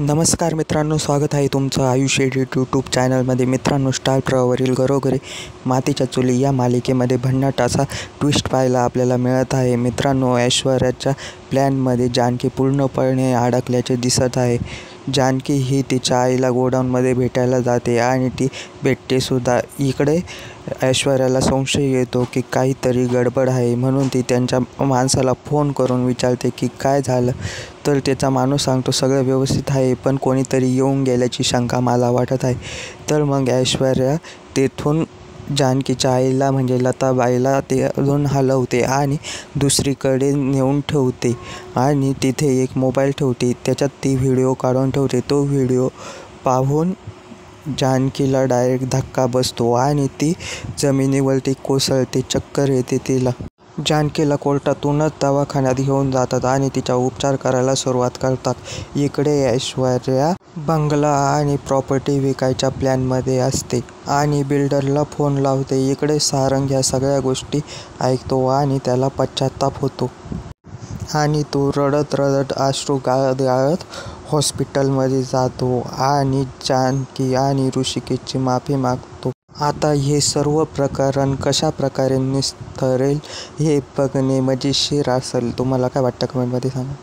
नमस्कार मित्रांनो, स्वागत आहे तुमचं आयुष एडिट यूट्यूब चॅनलमध्ये. मित्रांनो, स्टार प्रवाहावरील घरोघरी मातीच्या चुली या मालिकेमध्ये भन्नाट असा ट्विस्ट पाहायला आपल्याला मिळत आहे. मित्रांनो, ऐश्वर्याच्या प्लॅनमध्ये जानकी पूर्णपणे अडकल्याचे दिसत आहे. जानकी ही तिच्या आईला गोडाऊनमध्ये भेटायला जाते आणि ती भेटतेसुद्धा. इकडे ऐश्वर्याला संशय येतो की काहीतरी गडबड आहे, म्हणून ती त्यांच्या माणसाला फोन करून विचारते की काय झालं. तर त्याचा माणूस सांगतो सगळं व्यवस्थित आहे, पण कोणीतरी येऊन गेल्याची शंका मला वाटत आहे. तर मग ऐश्वर्या तेथून जानकीच्या आईला म्हणजे लताबाईला ते अजून हलवते आणि दुसरीकडे नेऊन ठेवते आणि तिथे एक मोबाईल ठेवते. त्याच्यात ती व्हिडिओ काढून ठेवते. तो व्हिडिओ पाहून जानकीला डायरेक्ट धक्का बसतो आणि ती जमिनीवरती कोसळते. चक्कर येते तिला. जानकीला कोर्टातूनच दवाखान्यात घेऊन जातात आणि तिचा उपचार करायला सुरुवात करतात. इकडे ऐश्वर्या बंगला आणि प्रॉपर्टी विकायच्या प्लॅनमध्ये असते आणि बिल्डरला फोन लावते. इकडे सारंग ह्या सगळ्या गोष्टी ऐकतो आणि त्याला पश्चाताप होतो आणि तो रडत रडत अश्रू गाळत गाळत हॉस्पिटलमध्ये जातो आणि जानकी आणि ऋषिकेशची माफी मागतो. आता हे सर्व प्रकरण कशा प्रकारे निस्तरेल हे बघणे मजेशीर असेल. तुम्हाला काय वाटतं कमेंटमध्ये सांगा.